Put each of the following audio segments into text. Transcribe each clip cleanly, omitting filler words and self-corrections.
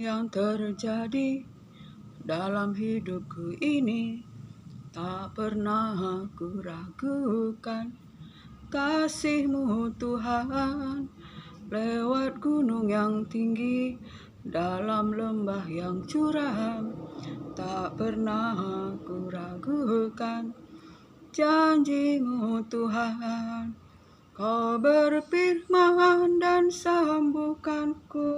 yang terjadi dalam hidupku ini, tak pernah ku ragukan kasih-Mu Tuhan. Lewat gunung yang tinggi, dalam lembah yang curam, tak pernah ku ragukan janji-Mu Tuhan. Kau berfirman dan sembuhkanku,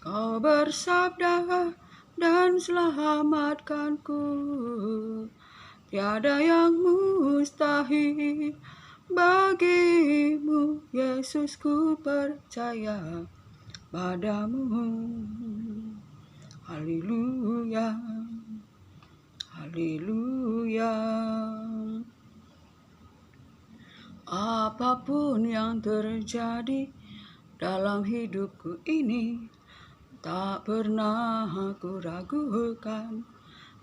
Kau bersabda dan selamatkanku. Tiada yang mustahil bagimu, Yesus, ku percaya padamu. Haleluya, haleluya. Apapun yang terjadi dalam hidupku ini, tak pernah aku ragukan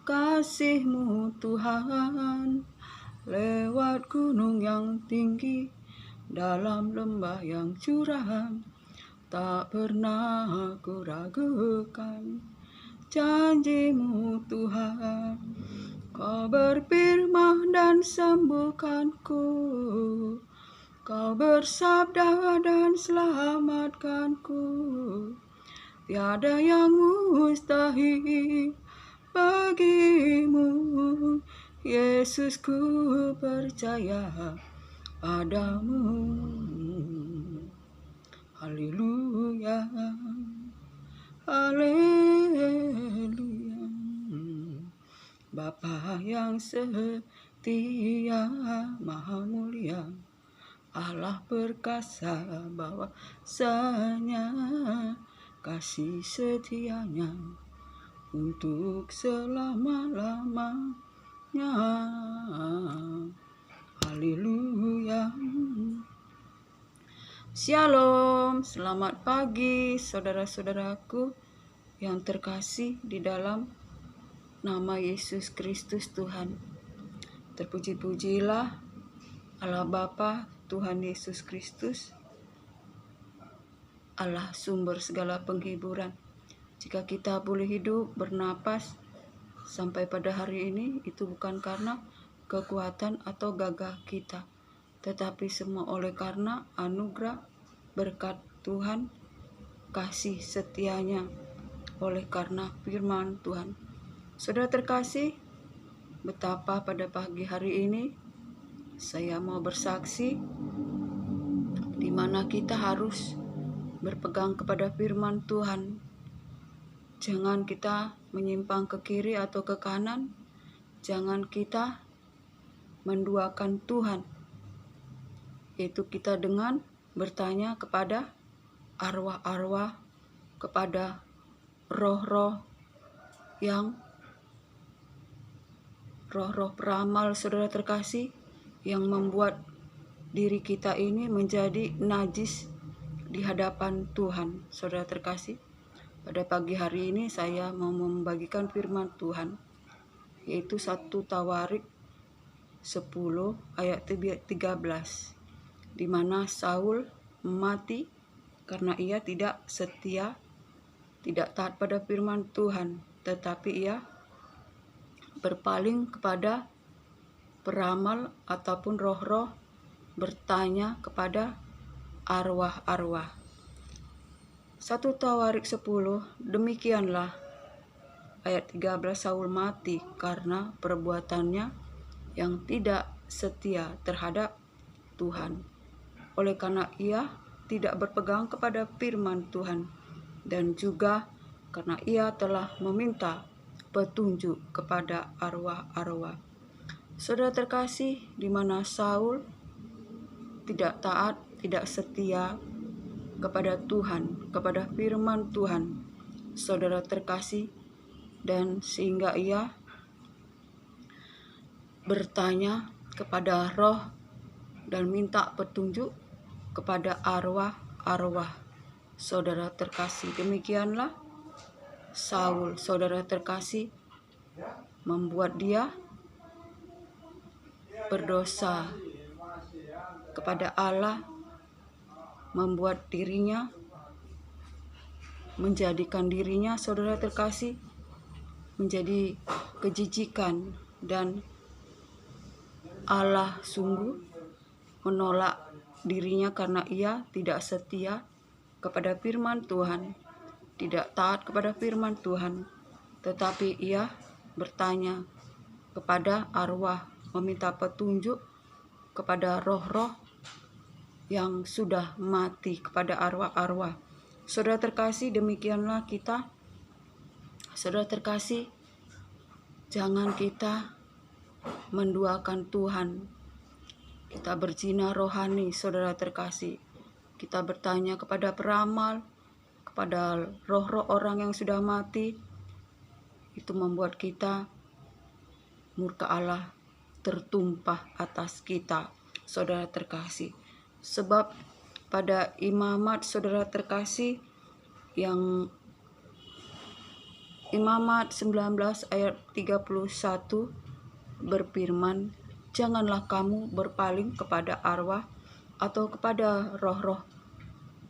kasih-Mu Tuhan. Lewat gunung yang tinggi, dalam lembah yang curam, tak pernah aku ragukan janji-Mu Tuhan. Kau berfirman dan sembuhkanku, Kau bersabda dan selamatkanku. Tiada yang mustahil bagimu, Yesus, ku percaya padamu. Haleluya, haleluya. Bapa yang setia, maha mulia, Allah perkasa, bahwasanya kasih setianya untuk selama-lamanya. Haleluya. Shalom, selamat pagi saudara-saudaraku yang terkasih di dalam nama Yesus Kristus Tuhan. Terpuji-pujilah Allah Bapa, Tuhan Yesus Kristus, Allah sumber segala penghiburan. Jika kita boleh hidup, bernapas sampai pada hari ini, itu bukan karena kekuatan atau gagah kita, tetapi semua oleh karena anugerah berkat Tuhan, kasih setianya, oleh karena firman Tuhan. Saudara terkasih, betapa pada pagi hari ini saya mau bersaksi di mana kita harus berpegang kepada firman Tuhan. Jangan kita menyimpang ke kiri atau ke kanan. Jangan kita menduakan Tuhan. Yaitu kita dengan bertanya kepada arwah-arwah, kepada roh-roh peramal, saudara terkasih, yang membuat diri kita ini menjadi najis di hadapan Tuhan. Saudara terkasih, pada pagi hari ini saya mau membagikan firman Tuhan, yaitu 1 Tawarik 10 ayat 13, di mana Saul mati karena ia tidak setia, tidak taat pada firman Tuhan, tetapi ia berpaling kepada peramal ataupun roh-roh, bertanya kepada arwah-arwah. 1 Tawarik 10, demikianlah ayat 13, Saul mati karena perbuatannya yang tidak setia terhadap Tuhan. Oleh karena ia tidak berpegang kepada firman Tuhan, dan juga karena ia telah meminta petunjuk kepada arwah-arwah. Saudara terkasih, di mana Saul tidak taat, tidak setia kepada Tuhan, kepada firman Tuhan, saudara terkasih, dan sehingga ia bertanya kepada roh dan minta petunjuk kepada arwah-arwah. Saudara terkasih, demikianlah Saul, saudara terkasih, membuat dia berdosa kepada Allah, membuat dirinya menjadikan dirinya, saudara terkasih, menjadi kejijikan, dan Allah sungguh menolak dirinya karena ia tidak setia kepada firman Tuhan, tidak taat kepada firman Tuhan, tetapi ia bertanya kepada arwah, meminta petunjuk kepada roh-roh yang sudah mati, kepada arwah-arwah. Saudara terkasih, demikianlah kita. Saudara terkasih, jangan kita menduakan Tuhan. Kita berzina rohani, saudara terkasih. Kita bertanya kepada peramal, kepada roh-roh orang yang sudah mati. Itu membuat kita, murka Allah tertumpah atas kita, saudara terkasih. Sebab pada Imamat, saudara terkasih, yang Imamat 19 ayat 31 berfirman, janganlah kamu berpaling kepada arwah atau kepada roh-roh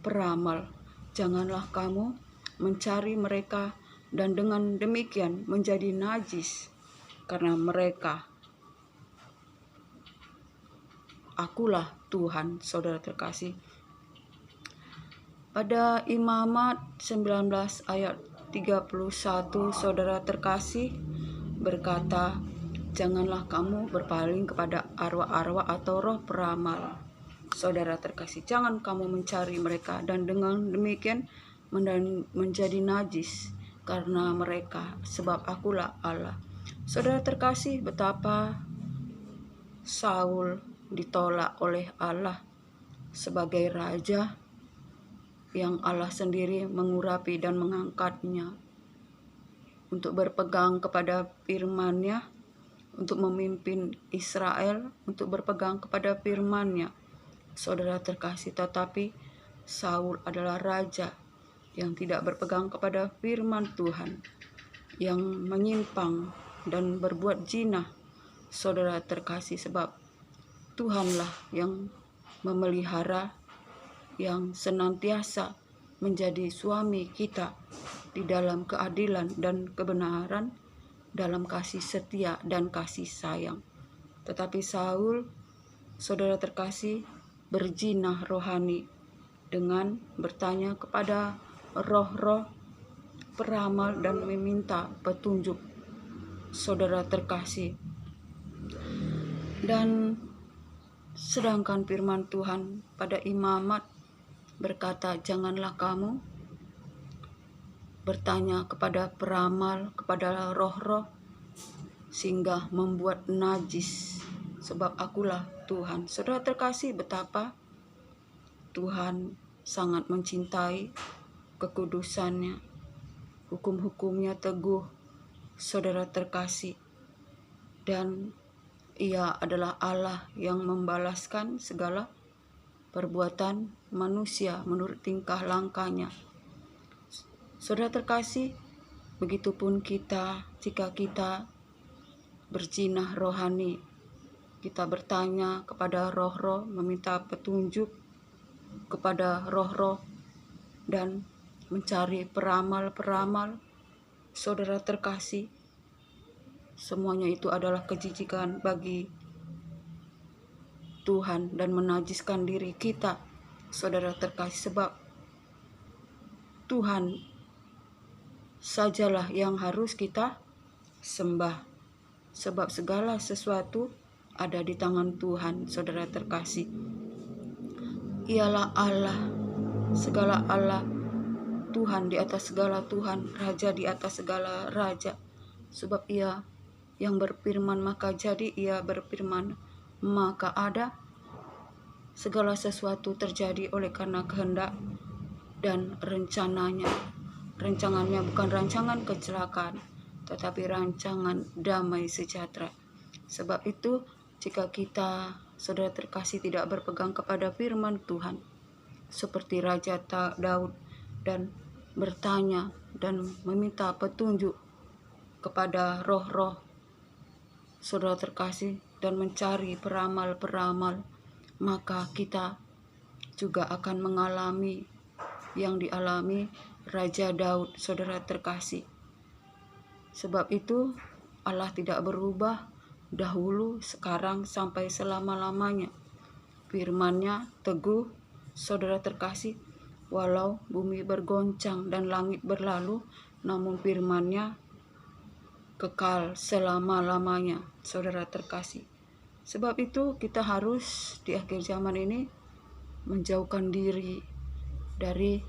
peramal. Janganlah kamu mencari mereka, dan dengan demikian menjadi najis, karena mereka, akulah Tuhan, saudara terkasih. Pada Imamat 19 ayat 31, saudara terkasih, berkata, janganlah kamu berpaling kepada arwah-arwah atau roh peramal. Saudara terkasih, jangan kamu mencari mereka, dan dengan demikian menjadi najis, karena mereka, sebab akulah Allah. Saudara terkasih, betapa Saul ditolak oleh Allah sebagai raja yang Allah sendiri mengurapi dan mengangkatnya untuk berpegang kepada firman-Nya, untuk memimpin Israel, untuk berpegang kepada firman-Nya. Saudara terkasih, tetapi Saul adalah raja yang tidak berpegang kepada firman Tuhan, yang menyimpang dan berbuat zina, saudara terkasih, sebab Tuhanlah yang memelihara, yang senantiasa menjadi suami kita di dalam keadilan dan kebenaran, dalam kasih setia dan kasih sayang. Tetapi Saul, saudara terkasih, berzina rohani dengan bertanya kepada roh-roh peramal dan meminta petunjuk, saudara terkasih. Dan sedangkan firman Tuhan pada Imamat berkata, janganlah kamu bertanya kepada peramal, kepada roh-roh, sehingga membuat najis, sebab akulah Tuhan. Saudara terkasih, betapa Tuhan sangat mencintai kekudusannya, hukum-hukumnya teguh, saudara terkasih, dan Ia adalah Allah yang membalaskan segala perbuatan manusia menurut tingkah langkahnya. Saudara terkasih, begitupun kita, jika kita berzina rohani, kita bertanya kepada roh-roh, meminta petunjuk kepada roh-roh, dan mencari peramal-peramal, saudara terkasih, semuanya itu adalah kejijikan bagi Tuhan dan menajiskan diri kita, saudara terkasih, sebab Tuhan sajalah yang harus kita sembah, sebab segala sesuatu ada di tangan Tuhan, saudara terkasih. Ialah Allah, segala Allah, Tuhan di atas segala Tuhan, Raja di atas segala Raja. Sebab Ia yang berfirman maka jadi, Ia berfirman maka ada. Segala sesuatu terjadi oleh karena kehendak dan rencananya. Rancangannya bukan rancangan kecelakaan, tetapi rancangan damai sejahtera. Sebab itu, jika kita, saudara terkasih, tidak berpegang kepada firman Tuhan, seperti Raja Daud, dan bertanya dan meminta petunjuk kepada roh-roh, saudara terkasih, dan mencari peramal-peramal, maka kita juga akan mengalami yang dialami Raja Daud, saudara terkasih. Sebab itu Allah tidak berubah dahulu, sekarang, sampai selama-lamanya. Firman-Nya teguh, saudara terkasih. Walau bumi bergoncang dan langit berlalu, namun firman-Nya kekal selama-lamanya, saudara terkasih. Sebab itu kita harus di akhir zaman ini menjauhkan diri dari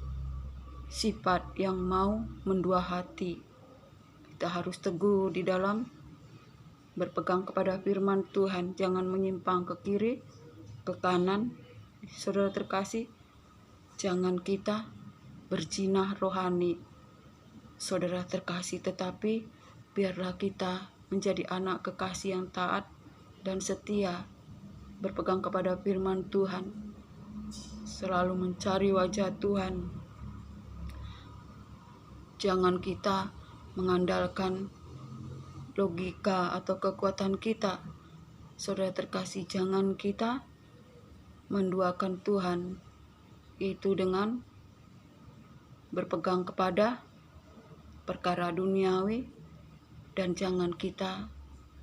sifat yang mau mendua hati. Kita harus teguh di dalam berpegang kepada firman Tuhan, jangan menyimpang ke kiri, ke kanan, saudara terkasih. Jangan kita berzinah rohani, saudara terkasih, tetapi biarlah kita menjadi anak kekasih yang taat dan setia, berpegang kepada firman Tuhan, selalu mencari wajah Tuhan. Jangan kita mengandalkan logika atau kekuatan kita, saudara terkasih. Jangan kita menduakan Tuhan itu dengan berpegang kepada perkara duniawi, dan jangan kita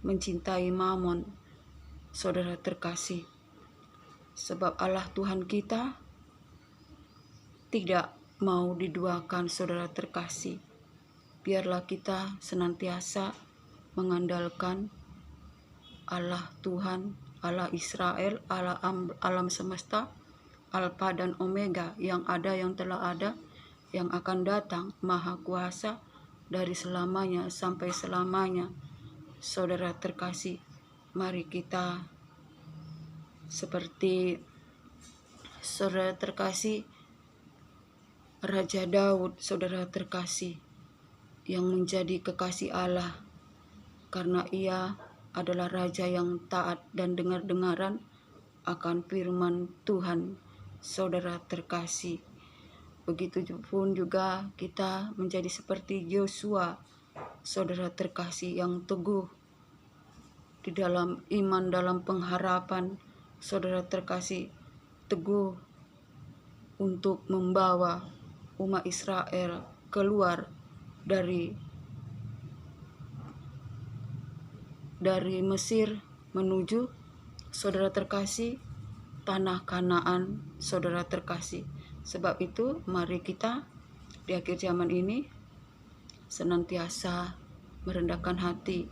mencintai mamon, saudara terkasih. Sebab Allah Tuhan kita tidak mau diduakan, saudara terkasih. Biarlah kita senantiasa mengandalkan Allah Tuhan, Allah Israel, Allah alam semesta, Alfa dan Omega, yang ada, yang telah ada, yang akan datang, Maha Kuasa dari selamanya sampai selamanya. Saudara terkasih, mari kita seperti saudara terkasih Raja Daud, saudara terkasih, yang menjadi kekasih Allah karena ia adalah raja yang taat dan dengar-dengaran akan firman Tuhan, saudara terkasih. Begitu pun juga kita menjadi seperti Yosua, saudara terkasih, yang teguh di dalam iman, dalam pengharapan, saudara terkasih, teguh untuk membawa umat Israel keluar dari Mesir menuju, saudara terkasih, tanah Kanaan, saudara terkasih. Sebab itu mari kita di akhir zaman ini senantiasa merendahkan hati,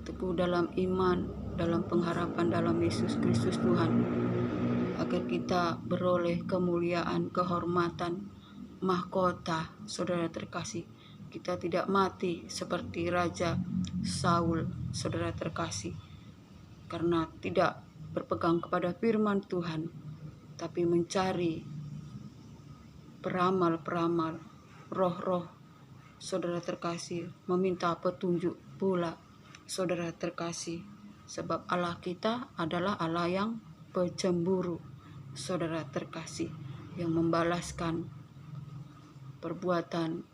teguh dalam iman, dalam pengharapan dalam Yesus Kristus Tuhan, agar kita beroleh kemuliaan, kehormatan, mahkota, saudara terkasih. Kita tidak mati seperti Raja Saul, saudara terkasih, karena tidak berpegang kepada firman Tuhan, tapi mencari peramal-peramal, roh-roh, saudara terkasih, meminta petunjuk pula, saudara terkasih. Sebab Allah kita adalah Allah yang pencemburu, saudara terkasih, yang membalaskan perbuatan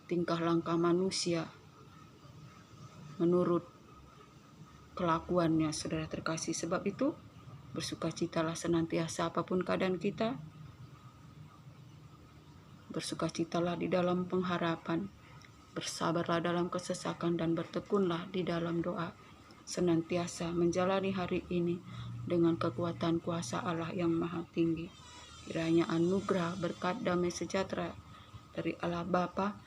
tingkah langkah manusia menurut kelakuannya, saudara terkasih. Sebab itu bersukacitalah senantiasa apapun keadaan kita, bersukacitalah di dalam pengharapan, bersabarlah dalam kesesakan, dan bertekunlah di dalam doa. Senantiasa menjalani hari ini dengan kekuatan kuasa Allah yang maha tinggi. Kiranya anugerah, berkat, damai sejahtera dari Allah Bapa,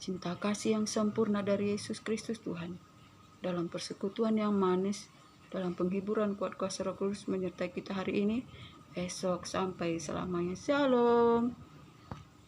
cinta kasih yang sempurna dari Yesus Kristus Tuhan, dalam persekutuan yang manis, dalam penghiburan kuat kuasa Roh Kudus menyertai kita hari ini, esok, sampai selamanya. Shalom.